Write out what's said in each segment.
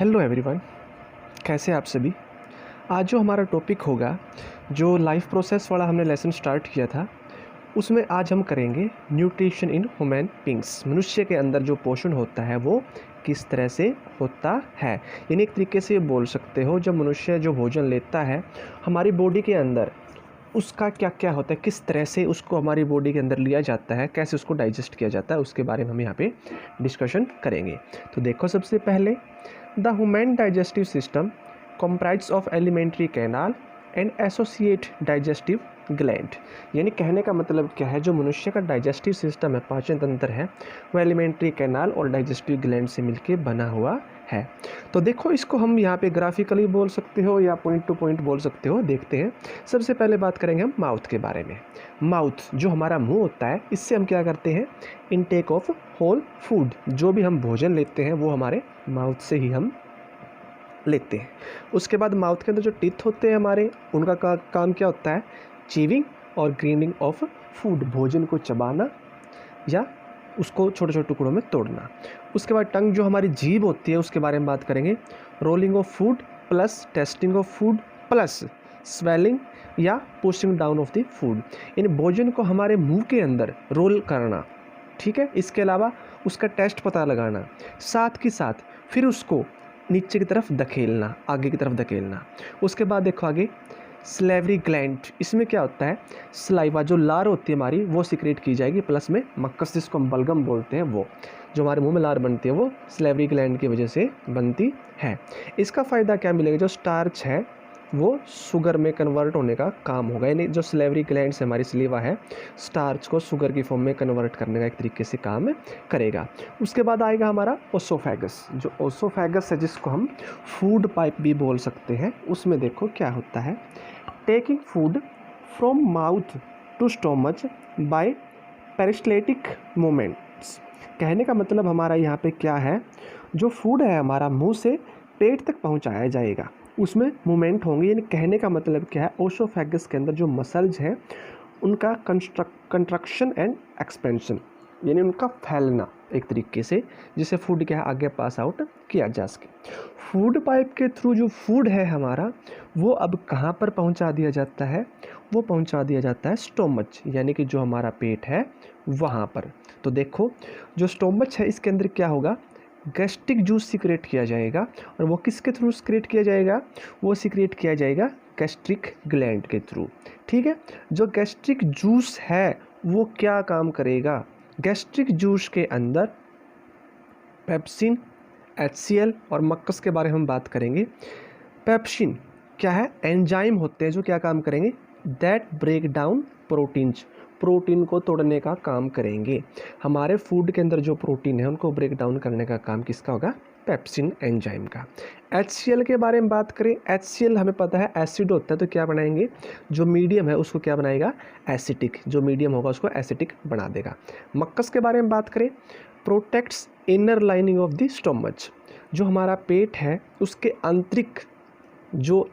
Hello everyone, कैसे आप सभी। आज जो हमारा टॉपिक होगा, जो लाइफ प्रोसेस वाला हमने लेसन स्टार्ट किया था, उसमें आज हम करेंगे न्यूट्रिशन इन ह्यूमन बींग्स। मनुष्य के अंदर जो पोषण होता है वो किस तरह से होता है। यानी एक तरीके से बोल सकते हो, जब मनुष्य जो भोजन लेता है हमारी बॉडी के अंदर उसका क्या क्या होता है, किस तरह से उसको हमारी बॉडी के अंदर लिया जाता है, कैसे उसको डाइजेस्ट किया जाता है, उसके बारे में हम यहाँ पे डिस्कशन करेंगे। तो देखो, सबसे पहले the human digestive system comprise of alimentary canal and associate digestive gland. यानी कहने का मतलब क्या है, जो मनुष्य का डाइजेस्टिव सिस्टम है, पाचन तंत्र है, वो एलिमेंट्री कैनाल और डाइजेस्टिव ग्लैंड से मिलके बना हुआ है। तो देखो, इसको हम यहाँ पे ग्राफिकली बोल सकते हो या पॉइंट टू पॉइंट बोल सकते हो। देखते हैं, सबसे पहले बात करेंगे हम माउथ के बारे में। माउथ जो हमारा मुंह होता है, इससे हम क्या करते हैं, इनटेक ऑफ होल फूड, जो भी हम भोजन लेते हैं वो हमारे माउथ से ही हम लेते हैं। उसके बाद माउथ के अंदर जो टीथ होते हैं हमारे, उनका काम क्या होता है, चीविंग और ग्रीनिंग ऑफ फूड, भोजन को चबाना या उसको छोटे छोटे टुकड़ों में तोड़ना। उसके बाद टंग जो हमारी जीभ होती है, उसके बारे में बात करेंगे। Rolling of food plus tasting of food plus swallowing या pushing down of the food, यानी भोजन को हमारे मुंह के अंदर रोल करना, ठीक है। इसके अलावा उसका टेस्ट पता लगाना, साथ ही साथ फिर उसको नीचे की तरफ धकेलना, आगे की तरफ धकेलना। उसके बाद देखो आगे, स्लेवरी ग्लैंड, इसमें क्या होता है, सलाइवा जो लार होती है हमारी, वो सिक्रेट की जाएगी, प्लस में मक्कस जिसको हम बलगम बोलते हैं, वो जो हमारे मुंह में लार बनती है वो स्लेवरी ग्लैंड की वजह से बनती है। इसका फ़ायदा क्या मिलेगा, जो स्टार्च है वो शुगर में कन्वर्ट होने का काम होगा, यानी जो स्लेवरी ग्लैंड से हमारी स्लीवा है, स्टार्च को शुगर की फॉर्म में कन्वर्ट करने का एक तरीके से काम करेगा। उसके बाद आएगा हमारा ओसोफेगस, जो ओसोफेगस है जिसको हम फूड पाइप भी बोल सकते हैं। उसमें देखो क्या होता है, taking food from mouth to stomach by peristaltic movements. कहने का मतलब हमारा यहाँ पे क्या है, जो फूड है हमारा मुंह से पेट तक पहुँचाया जाएगा, उसमें मूवमेंट होंगे। यानी कहने का मतलब क्या है, ओसोफेगस के अंदर जो मसल्स हैं उनका कंट्रक्शन एंड एक्सपेंशन, यानी उनका फैलना एक तरीके से, जिससे फूड क्या है आगे पास आउट किया जा सके। फूड पाइप के थ्रू जो फूड है हमारा, वो अब कहाँ पर पहुँचा दिया जाता है, वो पहुँचा दिया जाता है स्टोमच, यानी कि जो हमारा पेट है वहाँ पर। तो देखो, जो स्टोमच है इसके अंदर क्या होगा, गैस्ट्रिक जूस सिक्रेट किया जाएगा, और वो किसके थ्रू सिक्रेट किया जाएगा, वो सिक्रेट किया जाएगा गैस्ट्रिक ग्लैंड के थ्रू, ठीक है। जो गैस्ट्रिक जूस है वो क्या काम करेगा, गैस्ट्रिक जूस के अंदर पेप्सिन, HCl और मक्कस के बारे में हम बात करेंगे। पेप्सिन क्या है, एंजाइम होते हैं जो क्या काम करेंगे, that break down proteins, protein को तोड़ने का काम करेंगे। हमारे फूड के अंदर जो प्रोटीन है उनको ब्रेक डाउन करने का काम किसका होगा, पेप्सिन एंजाइम का। HCl के बारे में बात करें, HCl हमें पता है एसिड होता है, तो क्या बनाएंगे, जो मीडियम है उसको क्या बनाएगा, एसिटिक, जो मीडियम होगा उसको एसिटिक बना देगा। मक्कस के बारे में बात करें, protects inner lining of the stomach, जो हमारा पेट है उसके आंतरिक जो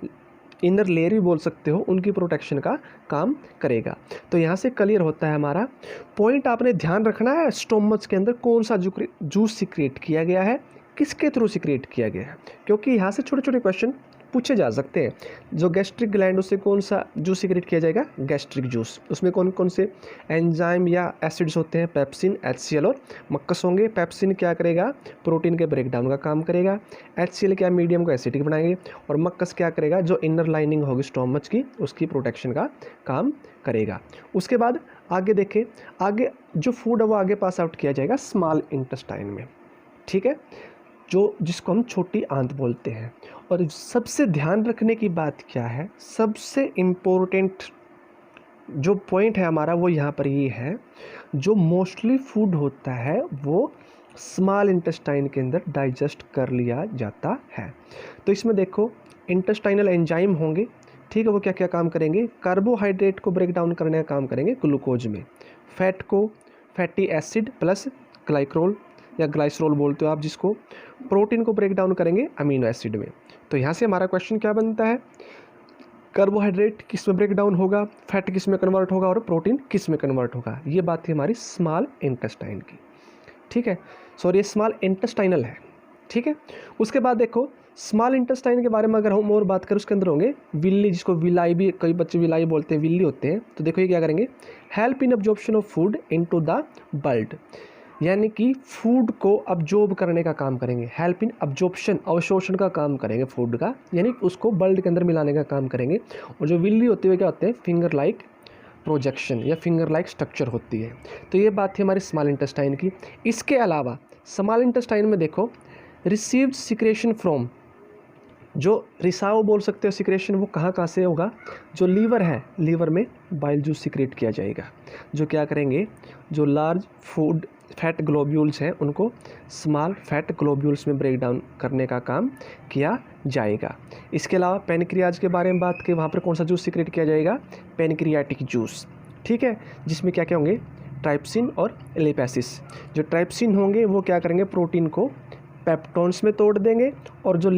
इनर लेयर भी बोल सकते हो, उनकी प्रोटेक्शन का काम करेगा। तो यहाँ से क्लियर होता है हमारा पॉइंट, आपने ध्यान रखना है स्टोमच के अंदर कौन सा जूस सिक्रेट किया गया है, किसके थ्रू सिक्रेट किया गया है, क्योंकि यहाँ से छोटे छोटे क्वेश्चन पूछे जा सकते हैं। जो गैस्ट्रिक ग्लैंड, उससे कौन सा जूस सिक्रेट किया जाएगा, गैस्ट्रिक जूस, उसमें कौन कौन से एंजाइम या एसिड्स होते हैं, पेप्सिन, HCl और मक्कस होंगे। पेप्सिन क्या करेगा, प्रोटीन के ब्रेकडाउन का काम करेगा। HCl क्या, मीडियम को एसिडिक बनाएंगे, और मक्कस क्या करेगा, जो इनर लाइनिंग होगी स्टोमच की उसकी प्रोटेक्शन का काम करेगा। उसके बाद आगे देखें, आगे जो फूड है वो आगे पास आउट किया जाएगा स्मॉल इंटेस्टाइन में, ठीक है, जो जिसको हम छोटी आंत बोलते हैं। और सबसे ध्यान रखने की बात क्या है, सबसे इम्पोर्टेंट जो पॉइंट है हमारा वो यहाँ पर ये है, जो मोस्टली फूड होता है वो स्मॉल इंटेस्टाइन के अंदर डाइजेस्ट कर लिया जाता है। तो इसमें देखो, इंटेस्टाइनल एंजाइम होंगे, ठीक है, वो क्या क्या काम करेंगे, कार्बोहाइड्रेट को ब्रेक डाउन करने का काम करेंगे ग्लूकोज में, फैट को फैटी एसिड प्लस ग्लाइकोल या ग्लाइसरोल बोलते हो आप जिसको, प्रोटीन को ब्रेक डाउन करेंगे अमीनो एसिड में। तो यहाँ से हमारा क्वेश्चन क्या बनता है, कार्बोहाइड्रेट किस में ब्रेक डाउन होगा, फैट किस में कन्वर्ट होगा और प्रोटीन किस में कन्वर्ट होगा। ये बात थी हमारी स्मॉल इंटेस्टाइन की, ठीक है। सॉरी, ये स्मॉल इंटेस्टाइनल है, ठीक है। उसके बाद देखो स्मॉल इंटेस्टाइन के बारे में अगर हम और बात करें, उसके अंदर होंगे विल्ली, जिसको विलाई भी कई बच्चे विलाई बोलते हैं, विल्ली होते हैं। तो देखो ये क्या करेंगे, help in absorption of food into the blood, यानी कि फूड को अब्जॉर्ब करने का काम करेंगे। हेल्प इन अब्जॉर्प्शन, अवशोषण का काम करेंगे फूड का, यानी उसको ब्लड के अंदर मिलाने का काम करेंगे। और जो विल्ली होती है क्या होते हैं, फिंगर लाइक प्रोजेक्शन या फिंगर लाइक स्ट्रक्चर होती है। तो ये बात थी हमारी स्मॉल इंटेस्टाइन की। इसके अलावा स्मॉल इंटेस्टाइन में देखो रिसीव्ड सिक्रेशन फ्रॉम, जो रिसाव बोल सकते हो सिक्रेशन, वो कहाँ से होगा, जो लीवर है, लीवर में बाइल जूस सिक्रेट किया जाएगा, जो क्या करेंगे, जो लार्ज फूड फैट ग्लोब्यूल्स हैं उनको स्मॉल फैट ग्लोब्यूल्स में ब्रेक डाउन करने का काम किया जाएगा। इसके अलावा पेनक्रियाज के बारे में बात की, वहाँ पर कौन सा जूस सिक्रेट किया जाएगा, पेनक्रियाटिक जूस, ठीक है, जिसमें क्या क्या होंगे, ट्राइप्सिन और लिपेसिस। जो ट्राइप्सिन होंगे वो क्या करेंगे, प्रोटीन को पेप्टोन्स में तोड़ देंगे, और जो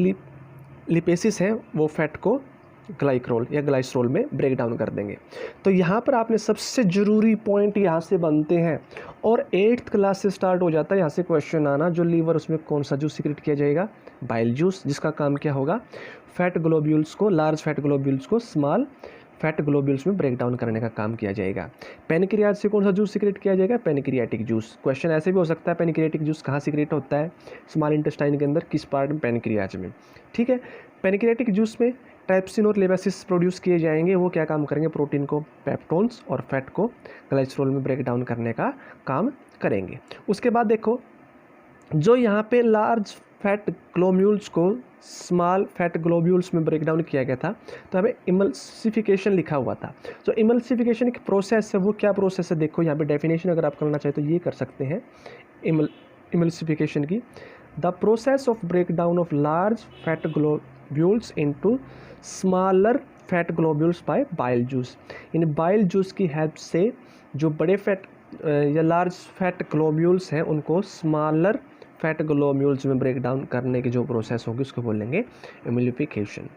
लिपेसिस है वो फैट को ग्लाइक्रोल या ग्लाइसरोल में ब्रेक डाउन कर देंगे। तो यहाँ पर आपने सबसे ज़रूरी पॉइंट यहाँ से बनते हैं, और 8th क्लास से स्टार्ट हो जाता है यहाँ से क्वेश्चन आना, जो लीवर उसमें कौन सा जूस सिक्रेट किया जाएगा, बाइल जूस, जिसका काम क्या होगा, फैट ग्लोब्यूल्स को, लार्ज फैट ग्लोब्यूल्स को स्मॉल फैट ग्लोब्यूल्स में ब्रेक डाउन करने का काम किया जाएगा। पेनक्रियाज से कौन सा जूस सिक्रेट किया जाएगा, पेनक्रियाटिक जूस। क्वेश्चन ऐसे भी हो सकता है, पेनक्रियाटिक जूस कहाँ सिक्रेट होता है, स्मॉल इंटेस्टाइन के अंदर, किस पार्ट में, पेनक्रियाज में, ठीक है। पेनक्रियाटिक जूस में ट्राइप्सिन और लिपेसिस प्रोड्यूस किए जाएंगे, वो क्या काम करेंगे, प्रोटीन को, पेप्टोन्स और फैट को ग्लाइसरोल में ब्रेक डाउन करने का काम करेंगे। उसके बाद देखो जो यहाँ पे लार्ज फैट ग्लोब्यूल्स को स्मॉल फैट ग्लोब्यूल्स में ब्रेक डाउन किया गया था, तो हमें इमल्सिफिकेशन लिखा हुआ था। जो इमल्सिफिकेशन एक प्रोसेस है, वो क्या प्रोसेस है, देखो यहाँ पे डेफिनेशन अगर आप करना चाहें तो ये कर सकते हैं इमल्सिफिकेशन की, the process of break down of large fat globules into smaller fat globules by bile juice. इन बाइल जूस की हेल्प से जो बड़े फैट या लार्ज फैट ग्लोब्यूल्स हैं उनको स्मॉलर फैट ग्लोब्यूल्स में ब्रेक डाउन करने की जो प्रोसेस होगी उसको बोलेंगे इमल्सिफिकेशन।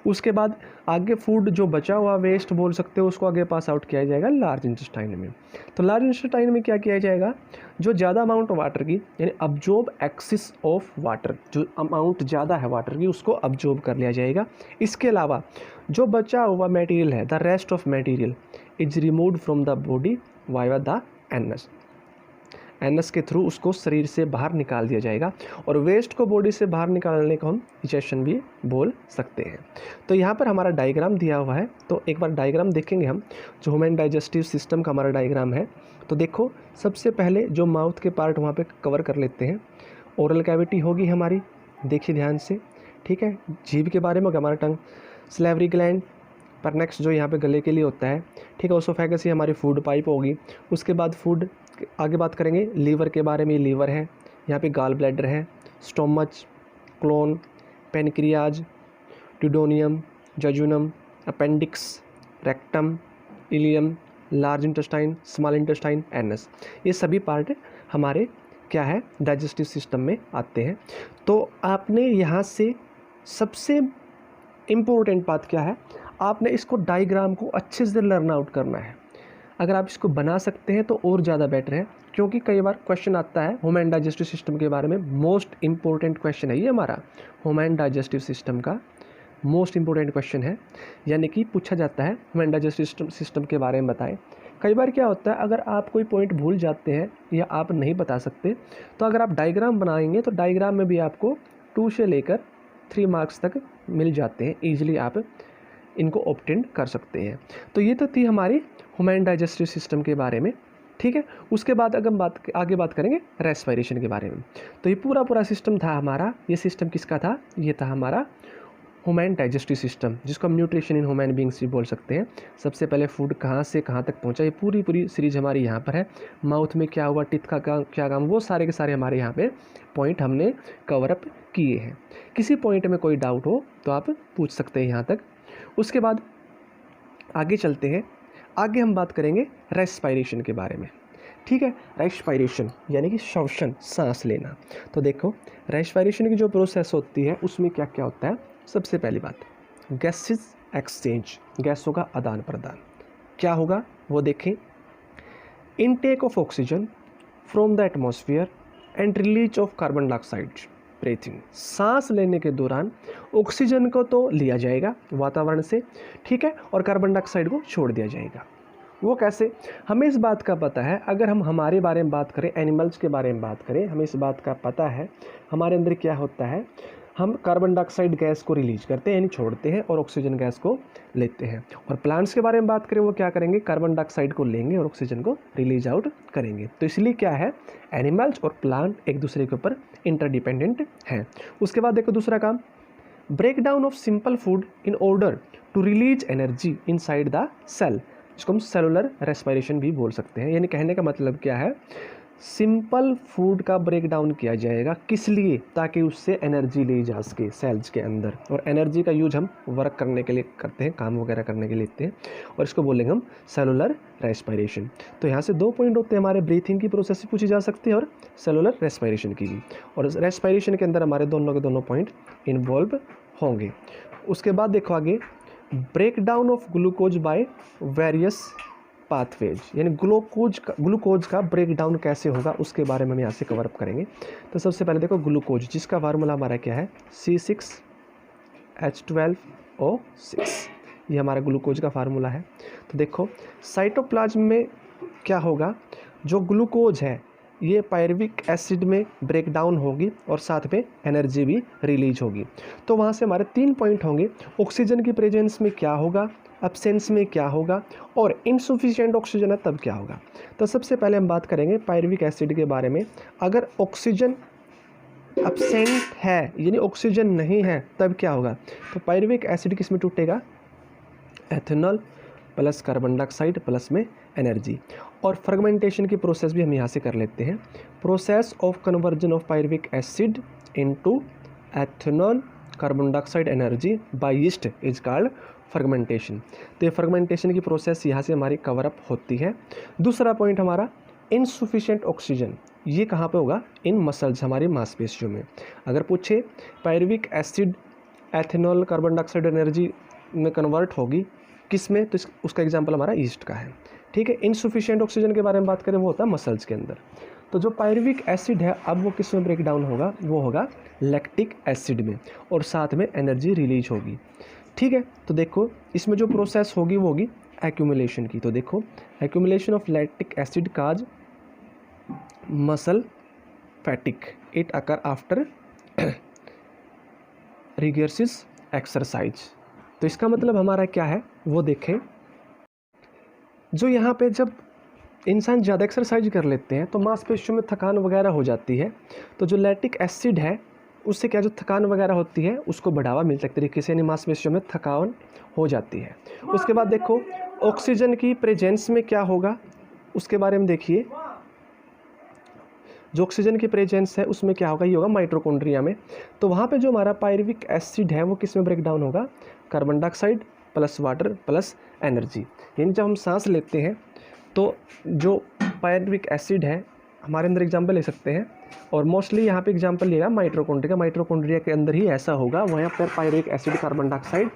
उसके बाद आगे फूड जो बचा हुआ वेस्ट बोल सकते हो, उसको आगे पास आउट किया जाएगा लार्ज इंटेस्टाइन में। तो लार्ज इंटेस्टाइन में क्या किया जाएगा, जो ज़्यादा अमाउंट वाटर की, यानी अब्जॉर्ब एक्सिस ऑफ वाटर, जो अमाउंट ज़्यादा है वाटर की उसको अब्जॉर्ब कर लिया जाएगा। इसके अलावा जो बचा हुआ मटेरियल है, the rest of material is removed from the body via the anus, anus के थ्रू उसको शरीर से बाहर निकाल दिया जाएगा। और वेस्ट को बॉडी से बाहर निकालने को हम इजेक्शन भी बोल सकते हैं। तो यहाँ पर हमारा डायग्राम दिया हुआ है, तो एक बार डायग्राम देखेंगे हम, जो ह्यूमन डाइजेस्टिव सिस्टम का हमारा डायग्राम है। तो देखो सबसे पहले जो माउथ के पार्ट वहाँ पे कवर कर लेते हैं, ओरल कैविटी होगी हमारी, देखिए ध्यान से, ठीक है। जीभ के बारे में होगा हमारा टंग, स्लेवरी ग्लैंड, पर नेक्स्ट जो यहाँ पे गले के लिए होता है, ठीक है। ओसोफेगस ही हमारी फूड पाइप होगी। उसके बाद फूड आगे बात करेंगे लीवर के बारे में, लीवर है, यहाँ पे गाल ब्लैडर है, stomach, colon, pancreas, duodenum, jejunum, appendix, rectum, ileum, large intestine, small intestine, anus, ये सभी पार्ट हमारे क्या है, डाइजेस्टिव सिस्टम में आते हैं। तो आपने यहाँ से सबसे इम्पोर्टेंट बात क्या है, आपने इसको डायग्राम को अच्छे से लर्न आउट करना है। अगर आप इसको बना सकते हैं तो और ज़्यादा बेटर है, क्योंकि कई बार क्वेश्चन आता है ह्यूमन डाइजेस्टिव सिस्टम के बारे में। मोस्ट इम्पोर्टेंट क्वेश्चन है ये हमारा, ह्यूमन डाइजेस्टिव सिस्टम का मोस्ट इम्पोर्टेंट क्वेश्चन है, यानी कि पूछा जाता है ह्यूमन डाइजेस्टिव सिस्टम के बारे में बताएं। कई बार क्या होता है, अगर आप कोई पॉइंट भूल जाते हैं या आप नहीं बता सकते, तो अगर आप डायग्राम बनाएंगे तो डायग्राम में भी आपको 2 से लेकर 3 मार्क्स तक मिल जाते हैं, ईजिली आप इनको ऑब्टेन कर सकते हैं। तो ये तो थी हमारी ह्यूमन डाइजेस्टिव सिस्टम के बारे में, ठीक है। उसके बाद अगर हम आगे बात करेंगे रेस्पिरेशन के बारे में। तो ये पूरा सिस्टम था हमारा, ये सिस्टम किसका था, ये था हमारा ह्यूमन डाइजेस्टिव सिस्टम, जिसको हम न्यूट्रिशन इन ह्यूमन बींग्स भी बोल सकते हैं। सबसे पहले फूड कहाँ से कहाँ तक पहुँचा, ये पूरी सीरीज हमारी यहाँ पर है। माउथ में क्या हुआ, टिथ का क्या काम, वो सारे के सारे हमारे यहाँ पे पॉइंट हमने कवर अप किए हैं। किसी पॉइंट में कोई डाउट हो तो आप पूछ सकते हैं यहाँ तक। उसके बाद आगे चलते हैं, आगे हम बात करेंगे रेस्पिरेशन के बारे में, ठीक है। रेस्पिरेशन यानी कि श्वसन, सांस लेना। तो देखो रेस्पिरेशन की जो प्रोसेस होती है उसमें क्या क्या होता है। सबसे पहली बात गैसेस एक्सचेंज, गैसों का आदान प्रदान क्या होगा वो देखें। Intake of oxygen from the atmosphere and release of carbon dioxide, breathing, सांस लेने के दौरान ऑक्सीजन को तो लिया जाएगा वातावरण से, ठीक है, और कार्बन डाइऑक्साइड को छोड़ दिया जाएगा। वो कैसे, हमें इस बात का पता है, अगर हम हमारे बारे में बात करें, एनिमल्स के बारे में बात करें, हमें इस बात का पता है हमारे अंदर क्या होता है, हम कार्बन डाइऑक्साइड गैस को रिलीज करते हैं यानी छोड़ते हैं और ऑक्सीजन गैस को लेते हैं। और प्लांट्स के बारे में बात करें, वो क्या करेंगे, कार्बन डाइऑक्साइड को लेंगे और ऑक्सीजन को रिलीज आउट करेंगे। तो इसलिए क्या है, एनिमल्स और प्लांट एक दूसरे के ऊपर इंटरडिपेंडेंट हैं। उसके बाद देखो दूसरा काम, break down of simple food in order to release energy inside the cell, इसको हम सेलुलर रेस्पिरेशन भी बोल सकते हैं। यानी कहने का मतलब क्या है, सिंपल फूड का ब्रेक डाउन किया जाएगा, किस लिए, ताकि उससे एनर्जी ली जा सके सेल्स के अंदर। और एनर्जी का यूज हम वर्क करने के लिए करते हैं, काम वगैरह करने के लिए लेते हैं, और इसको बोलेंगे हम सेलुलर रेस्पिरेशन। तो यहाँ से 2 पॉइंट होते हैं हमारे, ब्रीथिंग की प्रोसेस भी पूछी जा सकती है और सेलुलर रेस्पिरेशन की भी, और रेस्पिरेशन के अंदर हमारे दोनों के दोनों पॉइंट इन्वॉल्व होंगे। उसके बाद देखो आगे, break down of glucose by various pathways, यानी ग्लूकोज का ब्रेक डाउन कैसे होगा उसके बारे में हम यहाँ से कवर अप करेंगे। तो सबसे पहले देखो ग्लूकोज, जिसका फार्मूला हमारा क्या है, C6H12O6, ये हमारा ग्लूकोज का फार्मूला है। तो देखो साइटोप्लाज्म में क्या होगा, जो ग्लूकोज है ये पायरुविक एसिड में ब्रेक डाउन होगी और साथ में एनर्जी भी रिलीज होगी। तो वहाँ से हमारे 3 पॉइंट होंगे, ऑक्सीजन की प्रेजेंस में क्या होगा, एब्सेंस में क्या होगा, और इनसफिशिएंट ऑक्सीजन है तब क्या होगा। तो सबसे पहले हम बात करेंगे पायरुविक एसिड के बारे में। अगर ऑक्सीजन एब्सेंट है यानी ऑक्सीजन नहीं है तब क्या होगा, तो पायरुविक एसिड किस में टूटेगा, ethanol plus carbon dioxide plus में एनर्जी। और फर्मेंटेशन की प्रोसेस भी हम यहाँ से कर लेते हैं, process of conversion of pyruvic acid into ethanol carbon dioxide energy by yeast is called fermentation. तो ये फर्मेंटेशन की प्रोसेस यहाँ से हमारी कवर अप होती है। दूसरा पॉइंट हमारा इनसफिशिएंट ऑक्सीजन, ये कहाँ पे होगा, इन मसल्स, हमारी मांसपेशियों में। अगर पूछे pyruvic acid ethanol carbon dioxide energy में कन्वर्ट होगी किस में, तो उसका एग्जांपल हमारा ईस्ट का है, ठीक है। इनसफिशिएंट ऑक्सीजन के बारे में बात करें, वो होता है मसल्स के अंदर। तो जो पायरुविक एसिड है अब वो किस में ब्रेक डाउन होगा, वो होगा लैक्टिक एसिड में, और साथ में एनर्जी रिलीज होगी, ठीक है। तो देखो इसमें जो प्रोसेस होगी वो होगी एक्यूमुलेशन की। तो देखो accumulation of lactic acid cause muscle fatigue, it occur after rigorous exercise. तो इसका मतलब हमारा क्या है वो देखें, जो यहाँ पे जब इंसान ज़्यादा एक्सरसाइज कर लेते हैं तो मांसपेशियों में थकान वगैरह हो जाती है। तो जो लैक्टिक एसिड है उससे क्या, जो थकान वगैरह होती है उसको बढ़ावा मिलता है एक तरीके से, यानी मांसपेशियों में थकान हो जाती है। उसके बाद देखो ऑक्सीजन की प्रेजेंस में क्या होगा उसके बारे में देखिए, जो ऑक्सीजन की प्रेजेंस है उसमें क्या होगा, ये होगा माइटोकॉन्ड्रिया में। तो वहाँ पे जो हमारा पायरुविक एसिड है वो किस में ब्रेक डाउन होगा, carbon dioxide plus water plus energy. यानी जब हम सांस लेते हैं तो जो पायरुविक एसिड है हमारे अंदर एग्जाम्पल ले सकते हैं, और मोस्टली यहाँ पे एग्जाम्पल लिएगा माइटोकॉन्ड्रिया। माइटोकॉन्ड्रिया के अंदर ही ऐसा होगा, वहाँ पर pyruvic acid carbon dioxide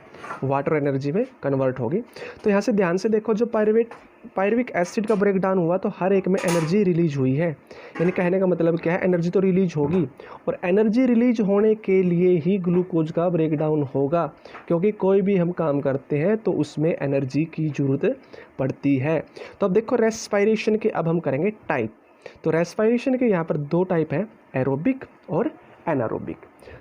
water energy में कन्वर्ट होगी। तो यहाँ से ध्यान से देखो, जो पायरुविक एसिड का ब्रेक डाउन हुआ तो हर एक में एनर्जी रिलीज हुई है। यानी कहने का मतलब क्या है, एनर्जी तो रिलीज होगी, और एनर्जी रिलीज होने के लिए ही ग्लूकोज का ब्रेक डाउन होगा, क्योंकि कोई भी हम काम करते हैं तो उसमें एनर्जी की ज़रूरत पड़ती है। तो अब देखो रेस्पिरेशन के अब हम करेंगे टाइप। तो रेस्पिरेशन के यहाँ पर 2 टाइप हैं, एरोबिक और एनारोबिक।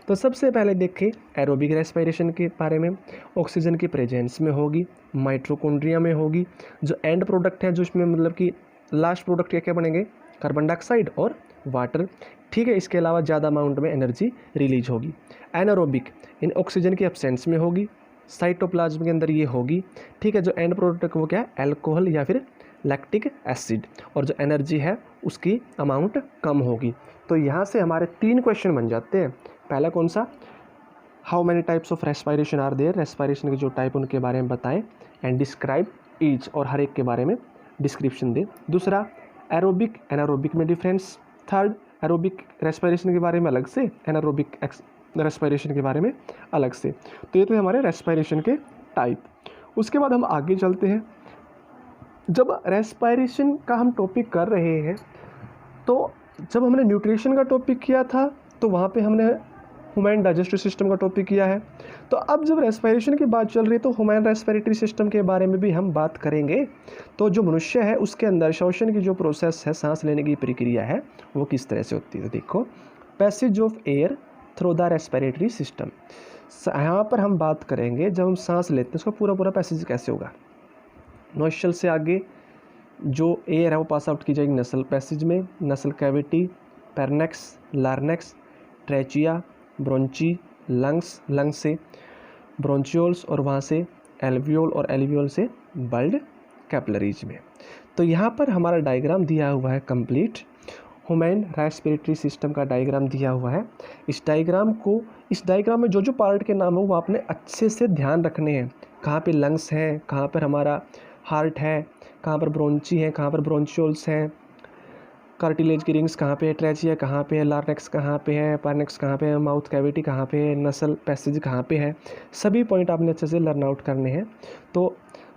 तो सबसे पहले देखें एरोबिक रेस्पिरेशन के बारे में, ऑक्सीजन की प्रेजेंस में होगी, माइटोकॉन्ड्रिया में होगी, जो एंड प्रोडक्ट है, जो इसमें मतलब कि लास्ट प्रोडक्ट क्या क्या बनेंगे, कार्बन डाइऑक्साइड और वाटर, ठीक है। इसके अलावा ज़्यादा अमाउंट में एनर्जी रिलीज होगी। एनारोबिक इन ऑक्सीजन की एब्सेंस में होगी, साइटोप्लाज्म के अंदर ये होगी, ठीक है। जो एंड प्रोडक्ट वो क्या है, अल्कोहल या फिर लैक्टिक एसिड, और जो एनर्जी है उसकी अमाउंट कम होगी। तो यहाँ से हमारे 3 क्वेश्चन बन जाते हैं। पहला कौन सा, how many types of respiration are there, respiration के जो टाइप उनके बारे में बताएं, एंड डिस्क्राइब ईच, और हर एक के बारे में डिस्क्रिप्शन दें। दूसरा एरोबिक एनारोबिक में डिफरेंस। थर्ड एरोबिक रेस्पिरेशन के बारे में अलग से, एनारोबिक रेस्पिरेशन के बारे में अलग से। तो ये तो हमारे रेस्पिरेशन के टाइप। उसके बाद हम आगे चलते हैं। जब रेस्पिरेशन का हम टॉपिक कर रहे हैं तो जब हमने न्यूट्रिशन का टॉपिक किया था तो वहाँ पे हमने ह्यूमन डाइजेस्टिव सिस्टम का टॉपिक किया है। तो अब जब रेस्पिरेशन की बात चल रही है तो ह्यूमन रेस्पिरेटरी सिस्टम के बारे में भी हम बात करेंगे। तो जो मनुष्य है उसके अंदर श्वसन की जो प्रोसेस है, सांस लेने की प्रक्रिया है, वो किस तरह से होती है। तो देखो, passage of air through the respiratory system. यहाँ पर हम बात करेंगे जब हम सांस लेते हैं उसका पूरा पूरा पैसेज कैसे होगा। नोस्ट्रल से आगे जो एयर है वो पास आउट की जाएगी नसल पैसेज में, nasal cavity, pharynx, larynx, trachea, bronchi, lungs, lungs से ब्रोंचियोल्स और वहाँ से एल्वियोल और एल्वियोल से बल्ड कैपिलरीज में। तो यहाँ पर हमारा डायग्राम दिया हुआ है कंप्लीट, ह्यूमन रेस्पिरेटरी सिस्टम का डायग्राम दिया हुआ है। इस डायग्राम में जो जो पार्ट के नाम हो वो आपने अच्छे से ध्यान रखने हैं। कहाँ पे लंग्स हैं, कहाँ पर हमारा हार्ट है, कहाँ पर ब्रोंची है, कहाँ पर ब्रोंचियोल्स हैं, कार्टिलेज की रिंग्स कहाँ पे है, ट्रेचिया कहाँ पे है, लार्नेक्स कहाँ पे है, पार्नेक्स कहाँ पे है, माउथ कैविटी कहाँ पे है, नसल पैसेज कहाँ पे है, सभी पॉइंट आपने अच्छे से लर्न आउट करने हैं। तो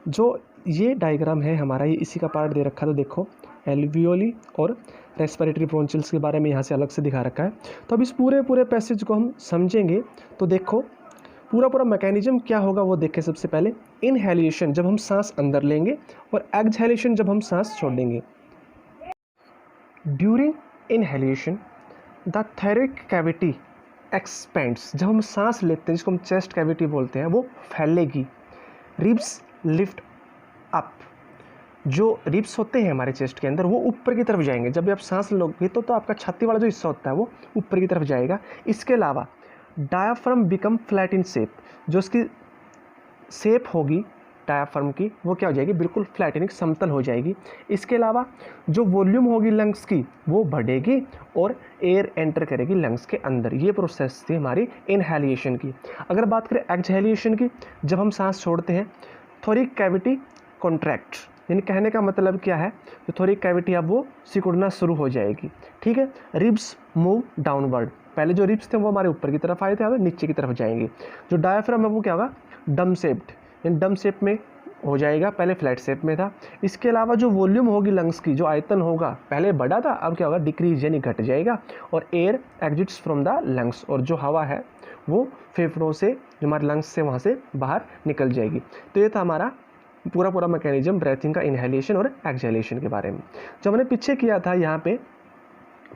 जो ये डायग्राम है हमारा, ये इसी का पार्ट दे रखा। तो देखो, एल्वियोली और रेस्पिरेटरी ब्रोंचियल्स के बारे में यहाँ से अलग से दिखा रखा है। तो अब इस पूरे पैसेज को हम समझेंगे। तो देखो, पूरा मैकेनिज्म क्या होगा वो देखें। सबसे पहले इनहेलेशन, जब हम सांस अंदर लेंगे, और एक्सहेलेशन, जब हम सांस छोड़ देंगे। During inhalation the thalamic cavity expends, जब हम सांस लेते हैं जिसको हम चेस्ट कैविटी बोलते हैं, वो फैलेगी। रिब्स लिफ्ट अप, जो रिब्स होते हैं हमारे चेस्ट के अंदर वो ऊपर की तरफ जाएंगे। जब भी आप सांस लोगे तो आपका छाती वाला जो हिस्सा होता है वो ऊपर की तरफ जाएगा। इसके अलावा diaphragm become flat in shape, जो उसकी शेप होगी डायाफ्राम की वो क्या हो जाएगी, बिल्कुल फ्लैट यानी समतल हो जाएगी। इसके अलावा जो वॉल्यूम होगी लंग्स की वो बढ़ेगी और एयर एंटर करेगी लंग्स के अंदर। ये प्रोसेस थी हमारी इनहेलेशन की। अगर बात करें एक्सहेलेशन की, जब हम सांस छोड़ते हैं थोरिक कैविटी कॉन्ट्रैक्ट, यानी कहने का मतलब क्या है, जो थोरिक कैविटी अब वो सिकुड़ना शुरू हो जाएगी। ठीक है, रिब्स मूव डाउनवर्ड, पहले जो रिब्स थे वो हमारे ऊपर की तरफ आए थे, अब नीचे की तरफ जाएंगे। जो डायाफ्राम है वो क्या होगा, डम शेप्ड, यानी डम शेप में हो जाएगा, पहले फ्लैट शेप में था। इसके अलावा जो वॉल्यूम होगी लंग्स की, जो आयतन होगा पहले बड़ा था अब क्या होगा, डिक्रीज यानी घट जाएगा। और air exits from the lungs, और जो हवा है वो फेफड़ों से, जो हमारे लंग्स से वहाँ से बाहर निकल जाएगी। तो ये था हमारा पूरा मैकेनिज्म ब्रेथिंग का, इनहेलेशन और एक्सहेलेशन के बारे में। जो हमने पीछे किया था यहाँ पे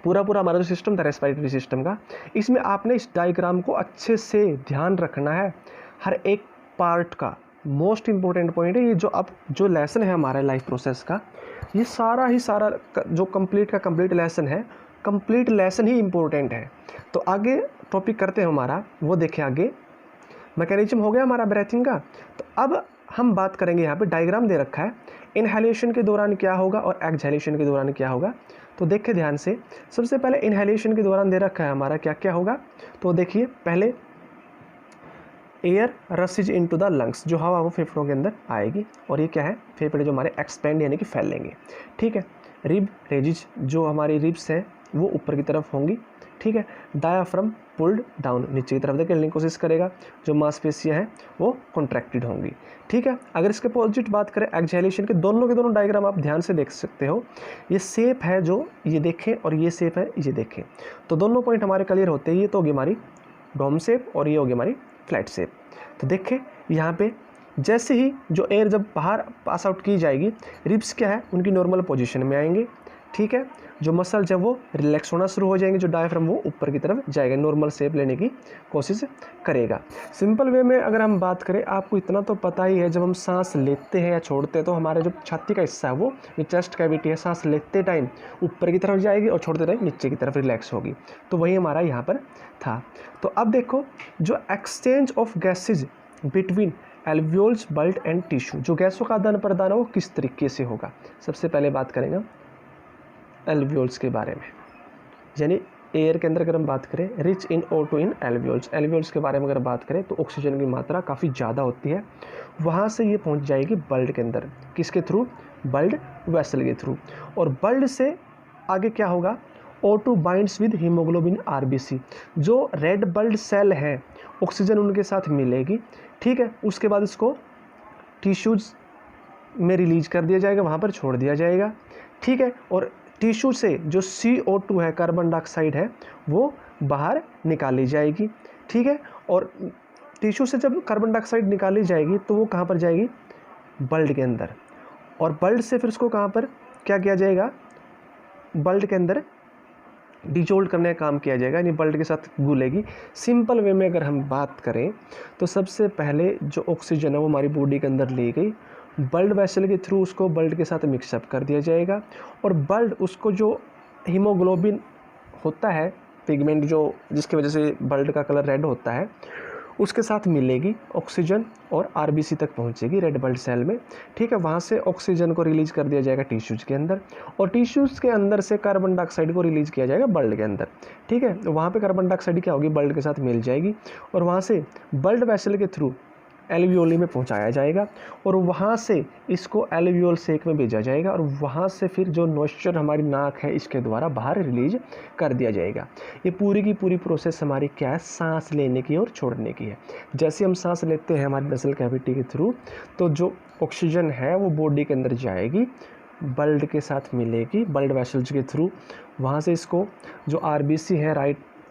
पूरा हमारा जो सिस्टम था रेस्पिरेटरी सिस्टम का, इसमें आपने इस डायग्राम को अच्छे से ध्यान रखना है, हर एक पार्ट का। मोस्ट इंपॉर्टेंट पॉइंट है ये, जो लेसन है हमारा लाइफ प्रोसेस का, ये सारा जो कंप्लीट लेसन है, कंप्लीट लेसन ही इम्पोर्टेंट है। तो आगे टॉपिक करते हैं हमारा, वो देखें आगे। मैकेनिज्म हो गया हमारा ब्रीथिंग का। तो अब हम बात करेंगे, यहाँ पे डायग्राम दे रखा है, इनहेलेशन के दौरान क्या होगा और एक्सहेलेशन के दौरान क्या होगा। तो देखिए ध्यान से, सबसे पहले इनहेलेशन के दौरान दे रखा है हमारा क्या क्या होगा। तो देखिए, पहले air rashes into the lungs, जो हवा वो फेफड़ों के अंदर आएगी, और ये क्या है, फेफड़े जो हमारे एक्सपेंड यानी कि फैलेंगे। ठीक है, रिब रेजिज, जो हमारी रिब्स हैं वो ऊपर की तरफ होंगी। ठीक है, डायाफ्राम पुल्ड डाउन, नीचे की तरफ देखने की कोशिश करेगा, जो मांसपेशियां हैं वो कॉन्ट्रैक्टेड होंगी। ठीक है, अगर इसके अपोजिट बात करें एक्सहेलेशन के दोनों डायग्राम आप ध्यान से देख सकते हो। ये शेप है जो ये देखें, और ये शेप है ये देखें, तो दोनों पॉइंट हमारे क्लियर होते हैं। ये तो होगी हमारी डोम शेप और ये होगी हमारी फ्लैट शेप। तो देखें यहाँ पे, जैसे ही जो एयर जब बाहर पास आउट की जाएगी, रिब्स क्या है, उनकी नॉर्मल पोजीशन में आएंगे। ठीक है, जो मसल जब वो रिलैक्स होना शुरू हो जाएंगे, जो डायफ्राम वो ऊपर की तरफ जाएगा, नॉर्मल शेप लेने की कोशिश करेगा। सिंपल वे में अगर हम बात करें, आपको इतना तो पता ही है, जब हम सांस लेते हैं या छोड़ते हैं तो हमारे जो छाती का हिस्सा है वो, जो चेस्ट कैविटी है, सांस लेते टाइम ऊपर की तरफ जाएगी और छोड़ते टाइम नीचे की तरफ रिलैक्स होगी। तो वही हमारा यहाँ पर था। तो अब देखो, जो exchange of gases between alveoli, blood and tissue, जो गैसों का आदान प्रदान है वो किस तरीके से होगा। सबसे पहले बात करेंगे एल्वियोल्स के बारे में, यानी एयर के अंदर अगर हम बात करें, रिच इन O2 इन एल्वियोल्स। एल्वियोल्स के बारे में अगर बात करें तो ऑक्सीजन की मात्रा काफ़ी ज़्यादा होती है, वहाँ से ये पहुँच जाएगी बल्ड के अंदर, किसके थ्रू, बल्ड वेसल के थ्रू। और बल्ड से आगे क्या होगा, O2 binds with haemoglobin RBC, जो रेड ब्लड सेल हैं ऑक्सीजन उनके साथ मिलेगी। ठीक है, उसके बाद इसको टिश्यूज़ में रिलीज कर दिया जाएगा, वहाँ पर छोड़ दिया जाएगा। ठीक है, और टिश्यू से जो CO2 है, कार्बन डाइऑक्साइड है, वो बाहर निकाली जाएगी। ठीक है। और टिश्यू से जब कार्बन डाइऑक्साइड निकाली जाएगी तो वो कहाँ पर जाएगी, ब्लड के अंदर, और ब्लड से फिर उसको कहाँ पर क्या किया जाएगा, ब्लड के अंदर डिजोल्व करने का काम किया जाएगा, यानी ब्लड के साथ घुलेगी। सिंपल वे में अगर हम बात करें तो सबसे पहले जो ऑक्सीजन है वो हमारी बॉडी के अंदर ली गई, ब्लड वेसल के थ्रू उसको ब्लड के साथ मिक्सअप कर दिया जाएगा, और ब्लड उसको जो हीमोग्लोबिन होता है, पिगमेंट जो जिसकी वजह से ब्लड का कलर रेड होता है, उसके साथ मिलेगी ऑक्सीजन और आरबीसी तक पहुंचेगी रेड ब्लड सेल में। ठीक है, वहाँ से ऑक्सीजन को रिलीज कर दिया जाएगा टिश्यूज़ के अंदर, और टिश्यूज़ के अंदर से कार्बन डाइऑक्साइड को रिलीज किया जाएगा ब्लड के अंदर। ठीक है, वहाँ पे कार्बन डाइऑक्साइड क्या होगी, ब्लड के साथ मिल जाएगी, और वहाँ से ब्लड वेसल के थ्रू एल्वियोली में पहुंचाया जाएगा, और वहाँ से इसको एल्वियोल सेक में भेजा जाएगा, और वहाँ से फिर जो मॉइस्चर हमारी नाक है इसके द्वारा बाहर रिलीज कर दिया जाएगा। ये पूरी की पूरी प्रोसेस हमारी क्या है, सांस लेने की और छोड़ने की है। जैसे हम सांस लेते हैं हमारी नसल कैविटी के थ्रू, तो जो ऑक्सीजन है वो बॉडी के अंदर जाएगी, ब्लड के साथ मिलेगी ब्लड वेसल्स के थ्रू, वहाँ से इसको जो आरबीसी है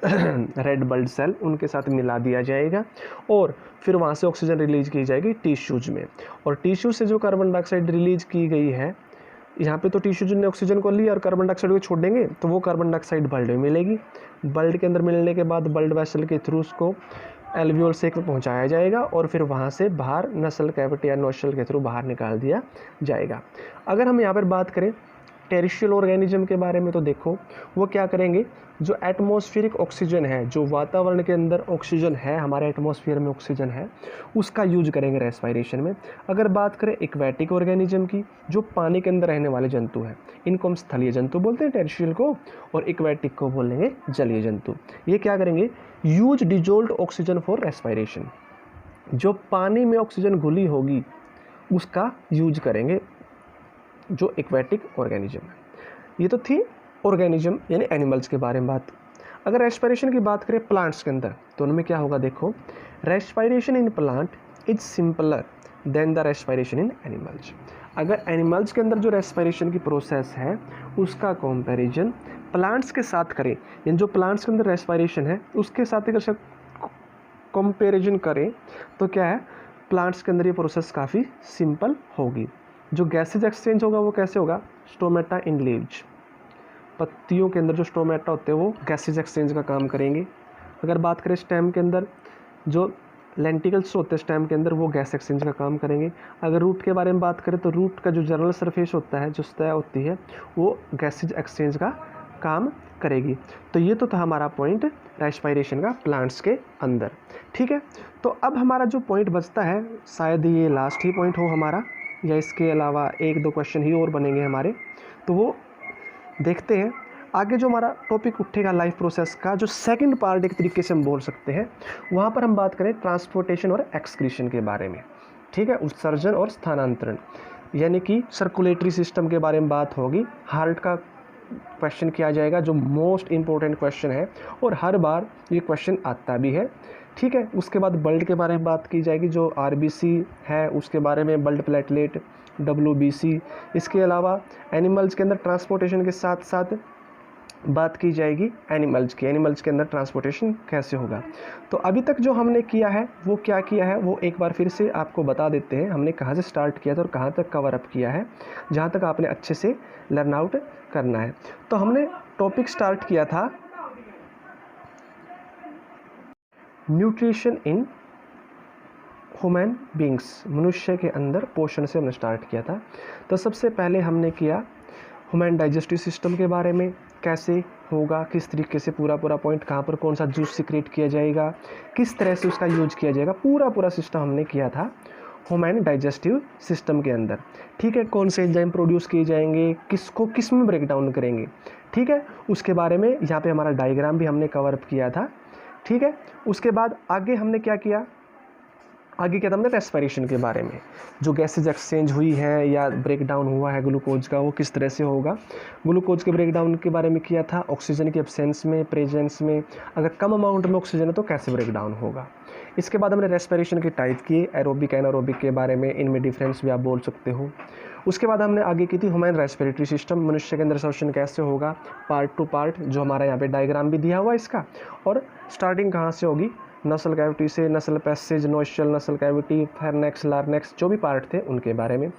रेड ब्लड सेल उनके साथ मिला दिया जाएगा, और फिर वहाँ से ऑक्सीजन रिलीज की जाएगी टिश्यूज में, और टिश्यू से जो कार्बन डाइऑक्साइड रिलीज की गई है, यहाँ पे तो टिश्यूज ने ऑक्सीजन को लिया और कार्बन डाइऑक्साइड को छोड़ देंगे, तो वो कार्बन डाइऑक्साइड ब्लड में मिलेगी, ब्लड के अंदर मिलने के बाद ब्लड वेसल के थ्रू उसको एल्वियोल सेक में पहुँचाया जाएगा, और फिर वहाँ से बाहर नसल कैविटी या नोस्ट्रल के थ्रू बाहर निकाल दिया जाएगा। अगर हम यहाँ पर बात करें टेरेस्ट्रियल ऑर्गेनिज्म के बारे में, तो देखो वो क्या करेंगे, जो एटमॉस्फेरिक ऑक्सीजन है, जो वातावरण के अंदर ऑक्सीजन है, हमारे एटमॉस्फेयर में ऑक्सीजन है, उसका यूज करेंगे रेस्पिरेशन में। अगर बात करें एक्वेटिक ऑर्गेनिज्म की, जो पानी के अंदर रहने वाले जंतु हैं, इनको हम स्थलीय जंतु बोलते हैं टेरेस्ट्रियल को, और एक्वेटिक को बोलेंगे जलीय जंतु। ये क्या करेंगे, use dissolved oxygen for respiration, जो पानी में ऑक्सीजन घुली होगी उसका यूज करेंगे, जो एक्वेटिक ऑर्गेनिज्म है। ये तो थी ऑर्गेनिज्म यानी एनिमल्स के बारे में बात। अगर रेस्पिरेशन की बात करें प्लांट्स के अंदर, तो उनमें क्या होगा, देखो respiration in plant is simpler than the respiration in animals. अगर एनिमल्स के अंदर जो रेस्पिरेशन की प्रोसेस है उसका कंपैरिजन प्लांट्स के साथ करें, यानी जो प्लांट्स के अंदर रेस्पिरेशन है उसके साथ अगर कंपैरिजन करें तो क्या है, प्लांट्स के अंदर ये प्रोसेस काफ़ी सिंपल होगी। जो गैसेज एक्सचेंज होगा वो कैसे होगा, स्टोमेटा इन लीव्स, पत्तियों के अंदर जो स्टोमेटा होते हैं वो गैसेज एक्सचेंज का काम करेंगे। अगर बात करें स्टेम के अंदर, जो लेंटिकल्स होते हैं स्टेम के अंदर, वो गैस एक्सचेंज का काम करेंगे। अगर रूट के बारे में बात करें तो रूट का जो जनरल सरफेस होता है, जो सतह होती है, वो गैसेज एक्सचेंज का काम करेगी। तो ये तो था हमारा पॉइंट रेस्पिरेशन का प्लांट्स के अंदर। ठीक है, तो अब हमारा जो पॉइंट बचता है, शायद ये लास्ट ही पॉइंट हो हमारा, या इसके अलावा एक दो क्वेश्चन ही और बनेंगे हमारे, तो वो देखते हैं। आगे जो हमारा टॉपिक उठेगा लाइफ प्रोसेस का, जो सेकंड पार्ट एक तरीके से हम बोल सकते हैं, वहाँ पर हम बात करें ट्रांसपोर्टेशन और एक्सक्रीशन के बारे में। ठीक है, उत्सर्जन और स्थानांतरण, यानी कि सर्कुलेटरी सिस्टम के बारे में बात होगी। हार्ट का क्वेश्चन किया जाएगा, जो मोस्ट इम्पोर्टेंट क्वेश्चन है, और हर बार ये क्वेश्चन आता भी है। ठीक है, उसके बाद ब्लड के बारे में बात की जाएगी, जो आरबीसी है उसके बारे में, ब्लड प्लेटलेट, डब्ल्यूबीसी। इसके अलावा एनिमल्स के अंदर ट्रांसपोर्टेशन के साथ साथ बात की जाएगी एनिमल्स के अंदर ट्रांसपोर्टेशन कैसे होगा। तो अभी तक जो हमने किया है वो क्या किया है, वो एक बार फिर से आपको बता देते हैं। हमने कहाँ से स्टार्ट किया था और कहाँ तक कवर अप किया है, जहाँ तक आपने अच्छे से लर्न आउट करना है। तो हमने टॉपिक स्टार्ट किया था न्यूट्रिशन इन ह्यूमन बींग्स, मनुष्य के अंदर पोषण से हमने स्टार्ट किया था। तो सबसे पहले हमने किया ह्यूमन डाइजेस्टिव सिस्टम के बारे में, कैसे होगा, किस तरीके से पूरा पॉइंट, कहाँ पर कौन सा जूस सीक्रेट किया जाएगा, किस तरह से उसका यूज किया जाएगा, पूरा सिस्टम हमने किया था ह्यूमन डाइजेस्टिव सिस्टम के अंदर। ठीक है, कौन से एंजाइम प्रोड्यूस किए जाएंगे, किसको किस में ब्रेक डाउन करेंगे। ठीक है, उसके बारे में यहाँ पे हमारा डायग्राम भी हमने कवर अप किया था। ठीक है, उसके बाद आगे हमने क्या किया, आगे क्या था, हमने रेस्पिरेशन के बारे में, जो गैसेज एक्सचेंज हुई है या ब्रेक डाउन हुआ है ग्लूकोज का, वो किस तरह से होगा। ग्लूकोज के ब्रेक डाउन के बारे में किया था, ऑक्सीजन के एब्सेंस में, प्रेजेंस में, अगर कम अमाउंट में ऑक्सीजन है तो कैसे ब्रेक डाउन होगा। इसके बाद हमने रेस्पिरेशन के टाइप किए, एरोबिक एनारोबिक के बारे में, इनमें डिफरेंस भी आप बोल सकते हो। उसके बाद हमने आगे की थी ह्यूमन रेस्पिरेटरी सिस्टम, मनुष्य के अंदर श्वसन कैसे होगा, पार्ट टू पार्ट, जो हमारा यहाँ पे डायग्राम भी दिया हुआ है इसका, और स्टार्टिंग कहाँ से होगी, नसल कैविटी से नसल पैसेज, नोस्ट्रल, नसल कैविटी, फेरनेक्स, लार्नेक्स, जो भी पार्ट थे उनके बारे में।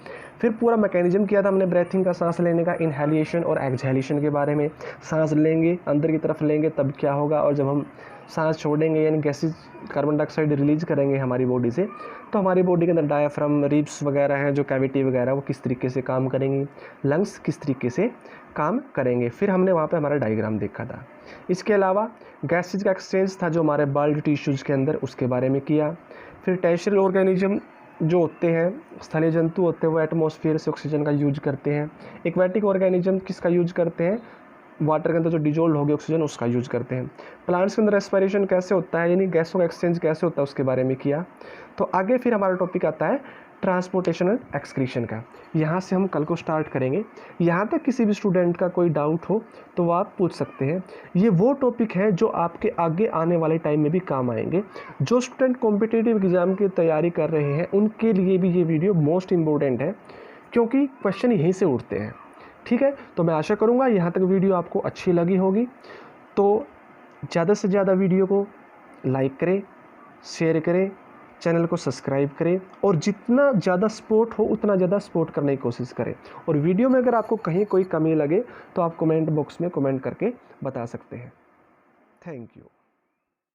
फिर पूरा मैकेनिज्म किया था हमने ब्रेथिंग का, सांस लेने का, इनहेलिएशन और एक्सहेलिएशन के बारे में। सांस लेंगे, अंदर की तरफ लेंगे तब क्या होगा, और जब हम सांस छोड़ेंगे यानी गैसेज कार्बन डाइऑक्साइड रिलीज करेंगे हमारी बॉडी से, तो हमारी बॉडी के अंदर डायाफ्राम, रिब्स वगैरह हैं जो कैविटी वगैरह, वो किस तरीके से काम करेंगी, लंग्स किस तरीके से काम करेंगे। फिर हमने वहाँ पे हमारा डायग्राम देखा था। इसके अलावा गैसेज का एक्सचेंज था जो हमारे बल्ड टिश्यूज़ के अंदर, उसके बारे में किया। फिर टेरेस्ट्रियल ऑर्गेनिज्म जो होते हैं, स्थलीय जंतु होते हैं, वो एटमॉस्फेयर से ऑक्सीजन का यूज करते हैं। एक्वेटिक ऑर्गेनिज्म किसका यूज करते हैं, वाटर के अंदर जो डिजोल्व हो गया ऑक्सीजन उसका यूज करते हैं। प्लांट्स के अंदर रेस्पिरेशन कैसे होता है, यानी गैसों का एक्सचेंज कैसे होता है, उसके बारे में किया। तो आगे फिर हमारा टॉपिक आता है ट्रांसपोर्टेशन एंड एक्सक्रीशन का। यहाँ से हम कल को स्टार्ट करेंगे। यहाँ तक किसी भी स्टूडेंट का कोई डाउट हो तो वो आप पूछ सकते हैं। ये वो टॉपिक है जो आपके आगे आने वाले टाइम में भी काम आएंगे। जो स्टूडेंट कॉम्पिटिटिव एग्जाम की तैयारी कर रहे हैं उनके लिए भी ये वीडियो मोस्ट इम्पोर्टेंट है, क्योंकि क्वेश्चन यहीं से उठते हैं। ठीक है, तो मैं आशा करूँगा यहाँ तक वीडियो आपको अच्छी लगी होगी। तो ज़्यादा से ज़्यादा वीडियो को लाइक करें, शेयर करें, चैनल को सब्सक्राइब करें, और जितना ज़्यादा सपोर्ट हो उतना ज़्यादा सपोर्ट करने की कोशिश करें। और वीडियो में अगर आपको कहीं कोई कमी लगे तो आप कमेंट बॉक्स में कमेंट करके बता सकते हैं। Thank you.